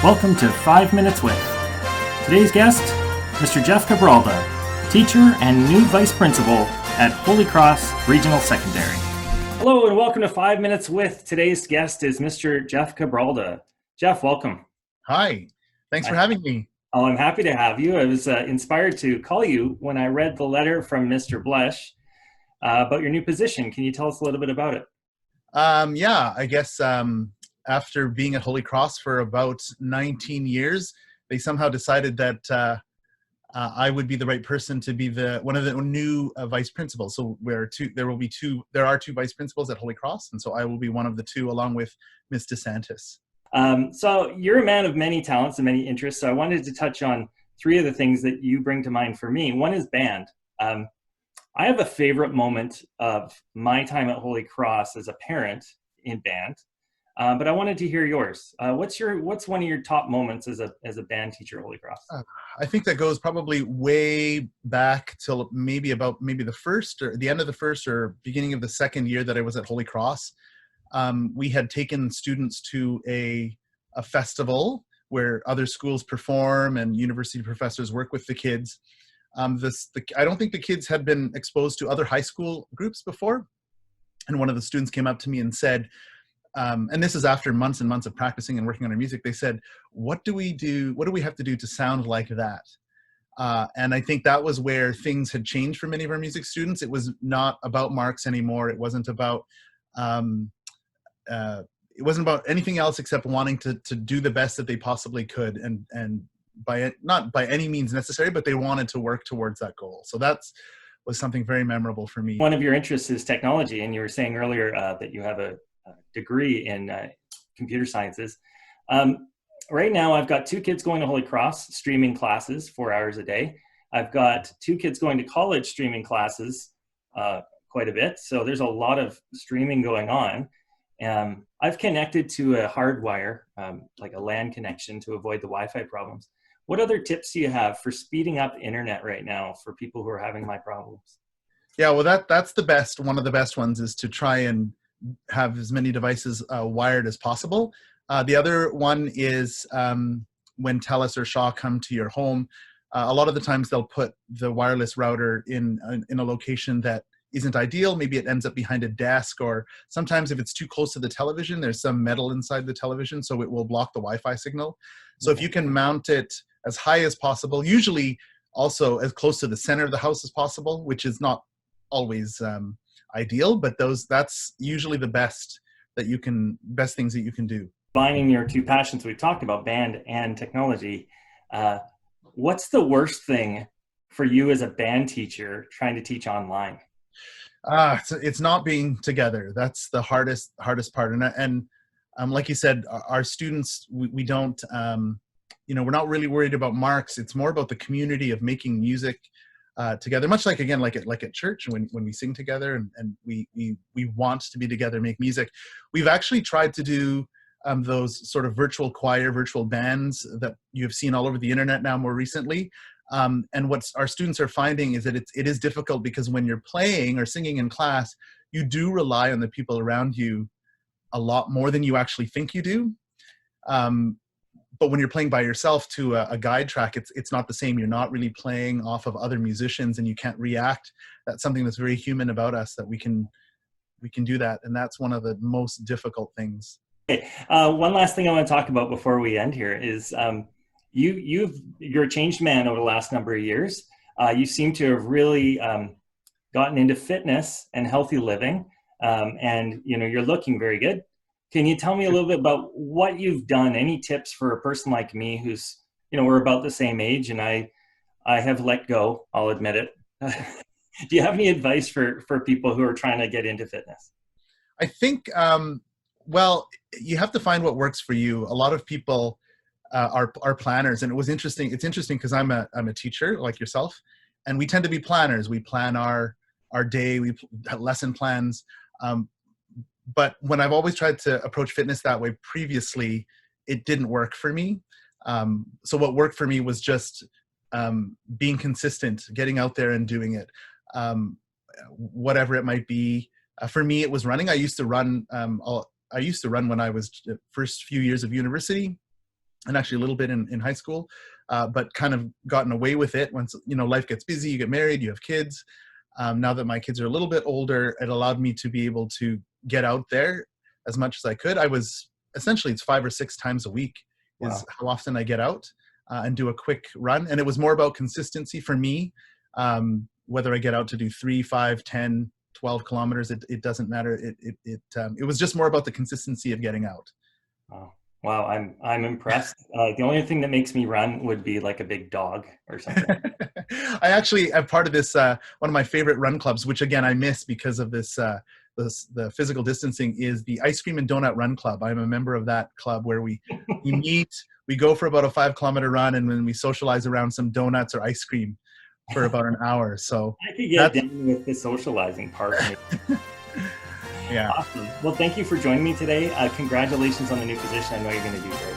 Welcome to 5 Minutes With. Today's guest, Mr. Jeff Cabralda, teacher and new vice principal at Holy Cross Regional Secondary. Hello and welcome to 5 Minutes With. Today's guest is Mr. Jeff Cabralda. Jeff, welcome. Hi, thanks for having me. Oh, I'm happy to have you. I was inspired to call you when I read the letter from Mr. Blesh about your new position. Can you tell us a little bit about it? I guess after being at Holy Cross for about 19 years, they somehow decided that I would be the right person to be one of the new vice principals. So there are two vice principals at Holy Cross, and so I will be one of the two, along with Ms. DeSantis. So you're a man of many talents and many interests. So I wanted to touch on three of the things that you bring to mind for me. One is band. I have a favorite moment of my time at Holy Cross as a parent in band, but I wanted to hear yours. What's one of your top moments as a band teacher at Holy Cross? I think that goes probably way back till maybe the end of the first or beginning of the second year that I was at Holy Cross. We had taken students to a festival where other schools perform and university professors work with the kids. I don't think the kids had been exposed to other high school groups before. And one of the students came up to me and said, and this is after months and months of practicing and working on our music, they said, what do we have to do to sound like that? And I think that was where things had changed for many of our music students. It was not about marks anymore. It wasn't about anything else except wanting to do the best that they possibly could, and not by any means necessary, but they wanted to work towards that goal. So that was something very memorable for me. One of your interests is technology, and you were saying earlier that you have a degree in computer sciences. Right now, I've got two kids going to Holy Cross, streaming classes 4 hours a day. I've got two kids going to college, streaming classes quite a bit. So there's a lot of streaming going on. I've connected to a hardwire, like a LAN connection, to avoid the Wi-Fi problems. What other tips do you have for speeding up internet right now for people who are having my problems? Yeah, well, that's the best. One of the best ones is to try and have as many devices wired as possible. The other one is when TELUS or Shaw come to your home, a lot of the times they'll put the wireless router in a location that isn't ideal. Maybe it ends up behind a desk, or sometimes if it's too close to the television, there's some metal inside the television, so it will block the Wi-Fi signal. So if you can mount it as high as possible, usually also as close to the center of the house as possible, which is not always ideal, but that's usually the best things that you can do. Combining your two passions we've talked about, band and technology, what's the worst thing for you as a band teacher trying to teach online? It's not being together. That's the hardest part. And like you said, our students, we don't, we're not really worried about marks. It's more about the community of making music together, much like, again, like at church when we sing together and we want to be together, make music. We've actually tried to do those sort of virtual choir, virtual bands that you've seen all over the internet now more recently. And what our students are finding is that it is difficult, because when you're playing or singing in class, you do rely on the people around you a lot more than you actually think you do. But when you're playing by yourself to a guide track, it's not the same. You're not really playing off of other musicians, and you can't react. That's something that's very human about us, that we can do that, and that's one of the most difficult things. Okay. One last thing I want to talk about before we end here is you're a changed man over the last number of years. You seem to have really gotten into fitness and healthy living, and you're looking very good. Can you tell me a little bit about what you've done? Any tips for a person like me who's, we're about the same age, and I have let go, I'll admit it. Do you have any advice for people who are trying to get into fitness? I think, well, you have to find what works for you. A lot of people are planners, and it was interesting. It's interesting because I'm a teacher like yourself, and we tend to be planners. We plan our day, we have lesson plans. But when I've always tried to approach fitness that way previously, it didn't work for me. So what worked for me was just being consistent, getting out there and doing it, whatever it might be. For me, it was running. I used to run when I was first few years of university. and actually a little bit in high school, but kind of gotten away with it once, life gets busy, you get married, you have kids. Now that my kids are a little bit older, it allowed me to be able to get out there as much as I could. Essentially it's 5 or 6 times a week is Wow. how often I get out and do a quick run. And it was more about consistency for me. Whether I get out to do 3, 5, 10, 12 kilometers, it doesn't matter. It was just more about the consistency of getting out. Wow. Wow, I'm impressed. The only thing that makes me run would be like a big dog or something. I actually am part of this, one of my favorite run clubs, which again, I miss because of the physical distancing, is the Ice Cream and Donut Run Club. I'm a member of that club where we meet, we go for about a 5-kilometer run, and then we socialize around some donuts or ice cream for about an hour. So I could get down with the socializing part. yeah. Awesome. Well, thank you for joining me today. Congratulations on the new position. I know you're going to do great.